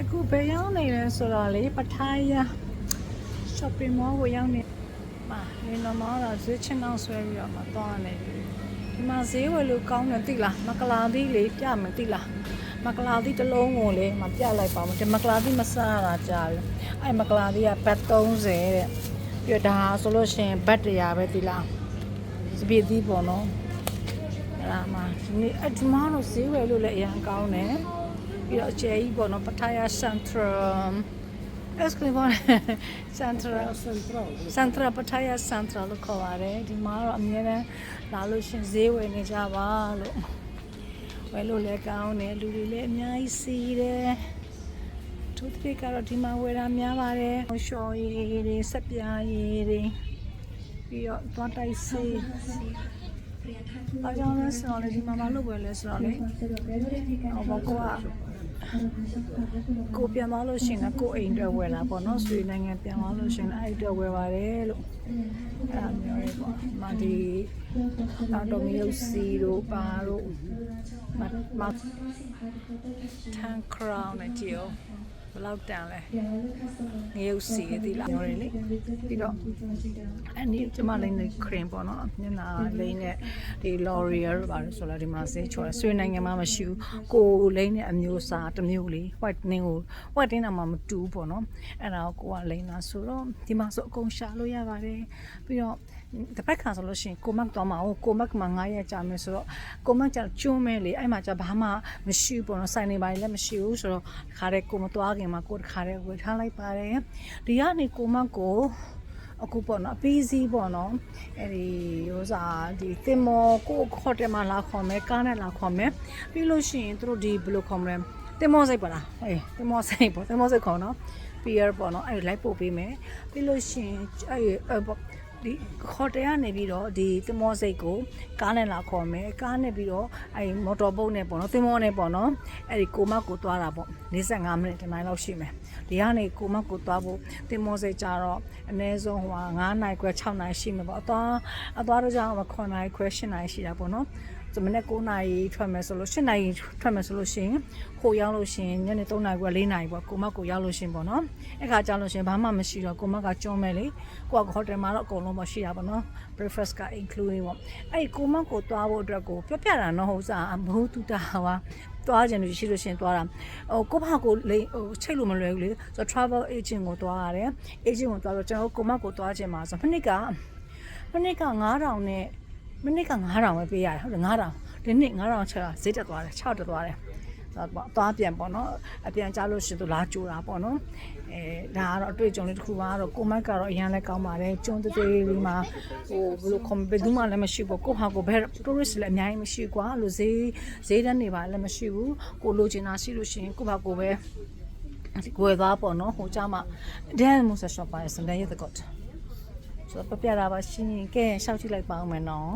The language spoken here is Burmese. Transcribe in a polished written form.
အခုဘယ်ရောက်နေလဲဆိုတော့လေပထိုင်းရ shopping mall ကိုရောက်နေမှာနေတော့မှတော့ဈေးချင်းအောင်ဆွဲပြီးတော့မှသွားနေပြီဒီမှာဈေးဝယ်လို့ကောင်းတယ်သိလားမကလာသီးလေးပြမယ်သိလားမကလာသီးတစ်လုံးကိုလေမပြလိုက်ပါဘူးဒီမကလာသီးမစားတာကြာပြီအဲ့မကလာသီးကဘတ်30တဲ့ပြီးတော့ဒါဆိုလို့ရှိရင်ဘတ်100ပဲသိလားစပီသီးပေါ့နော်အဲ့ဒါမှဒီမှာတော့ဈေးဝယ်လို့လည်းအရင်ကောင်းတယ်ပြီးတော့အကျယ်ကြီးပေါ့နော်ပထိုင်းရ Central Escrivone Central Pattaya Central လို့ခေါ်ပါတယ်ဒီမှာတော့အများနဲ့လာလို့ရှင်ဈေးဝယ်နေကြပါလို့ဝယ်လို့လည်းကောင်းတယ်လူတွေလည်းအများကြီးစီးတယ်သူတွေကတော့ဒီမှာဝယ်တာများပါတယ်ရှော်ရည်တွေစက်ပြားရည်တွေပြီးတော့သွားတိုက်စီးအားကြောင့်လဲဆိုတော့ဒီမှာမလုပ်ဝယ်လဲဆိုတော့လေဟောဘောကိုပြန်သွားလို့ရှိရင်ကိုအိမ်တွေဝယ်လာပေါ့နော်ဆွေနိုင်ငံပြန်သွားလို့ရှိရင်အဲ့တွေဝယ်ပါတယ်လို့အဲ့ဒါမျိုးတွေပေါ့မဒီတော့မျိုးစီတို့ပါတို့မထန်ခရောင်းနဲ့ကြည့်အောင်ဘယ်လောက်တန်လဲငရုတ်စီသီလားမျိုးတွေလေပြီးတော့အဲ့ဒီကျမလေးနဲ့ခရင်ပေါ့နော်မျက်နှာလေးနဲ့ဒီ L'Oreal ဘာလို့ဆိုတော့ဒီမှာဈေးချော်တယ်ဆွေနိုင်ငံမှာမရှိဘူးကိုလေးနဲ့အမျိုးအစားတစ်မျိုးလေး whitening ကို whitening တော့မတူဘူးပေါ့နော်အဲ့ဒါကိုကလိမ့်လာဆိုတော့ဒီမှာဆိုအကုန်ရှာလို့ရပါတယ်ပြီးတော့တစ်ပတ်ခါဆိုလို့ရှိရင်ကိုမတ်တော့မအောင်ကိုမတ်မှာ9ရက်ကြာမယ်ဆိုတော့ကိုမတ်ကျကျွန်းမဲလေအဲ့မှာကျဘာမှမရှိဘူးပေါ့နော်စိုင်နေပါလည်းမရှိဘူးဆိုတော့ခါတဲ့ကိုမသွားခင်မှာကိုတခါတဲ့ဝယ်ထားလိုက်ပါတယ်ဒီကနေကိုမတ်ကိုအခုပေါ့နော်အပီးစီးပေါ့နော်အဲဒီဟိုစားဒီသင်မောကိုဟိုတယ်မှာလာခေါ်မယ်ကားနဲ့လာခေါ်မယ်ပြီးလို့ရှိရင်တို့ဒီဘယ်လိုခေါ်မလဲသင်မောစိတ်ပါလားအေးသင်မောစိတ်ပေါ့သင်မောစိတ်ခေါ်နော် peer ပေါ့နော်အဲ့လိုက်ပို့ပေးမယ်ပြီးလို့ရှိရင်အဲ့ဒီခေါ်တယ်ကနေပြီးတော့ဒီသင်္ဘောစိတ်ကိုကားနဲ့လာခေါ်မယ်ကားနဲ့ပြီးတော့အဲ့မော်တော်ဘုတ်နဲ့ပေါ့နော်သင်္ဘောနဲ့ပေါ့နော်အဲ့ဒီကိုမတ်ကိုသွားတာပေါ့45မိနစ်တနိုင်လောက်ရှိမယ်ဒီကနေကိုမတ်ကိုသွားဖို့သင်္ဘောစိတ်ကြတော့အနည်းဆုံးဟို9နိုင်ခွဲ6နိုင်ရှိမှာပေါ့အသွားတော့ကြောင်9နိုင်ခွဲ10နိုင်ရှိတာပေါ့နော်မနေ့9နာရီထွက်မယ်ဆိုလို့10နာရီထွက်မယ်ဆိုလို့ရှိရင်ဟိုရောက်လို့ရှိရင်ညနေ3နာရီက4နာရီပေါ့ကိုမတ်ကိုရောက်လို့ရှိရင်ပေါ့နော်အဲ့ခါကြောင်လို့ရှိရင်ဘာမှမရှိတော့ကိုမတ်ကကျွန်းမဲ့လေကိုကဟိုတယ်မှာတော့အကုန်လုံးမရှိတာပေါ့နော် breakfast က include ပေါ့အဲ့ကိုမတ်ကိုသွားဖို့အတွက်ကိုပြောပြတာနော်ဟုတ်စားဘဟုတုတဟာသွားကြတယ်ရှိလို့ရှိရင်သွားတာဟိုကိုဘာကိုလေဟိုချိတ်လို့မလွယ်ဘူးလေဆိုတော့ travel agent ကိုသွားရတယ် agent ကိုသွားတော့ကျွန်တော်ကိုမတ်ကိုသွားခြင်းမှာဆိုမနစ်က9000နဲ့မနစ်က9000ပဲပေးရတယ်ဟုတ်တယ်9000ဒီနေ့9000ချက်ဈေးတက်သွားတယ်6တက်သွားတယ်သွားပြန်ပေါ့နော်အပြန်ကြလို့ရှိရင်သူလာကြိုတာပေါ့နော်ဒါကတော့အတွေ့အကြုံလေးတစ်ခုပါတော့ကိုမိုက်ကတော့အရန်လဲကောင်းပါတယ်ကျွန်းသေးလေးမှာဟိုဘယ်လိုဘယ်သူမှလည်းမရှိဘူးကိုဟာကိုဘယ် tourist လည်းအများကြီးမရှိကွာလို့ဈေးတန်းနေပါလည်းမရှိဘူးကိုလိုချင်တာရှိလို့ရှိရင်ကိုဘာကိုပဲကိုယ်သွားပေါ့နော်ဟိုကြမှာဒန်မိုဆက်ရှော့ပါစတဲ့ရတဲ့ကော့ဆိုတော့ပြပြတာပါရှင်းကဲရှောက်ကြည့်လိုက်ပါဦးမယ်နော်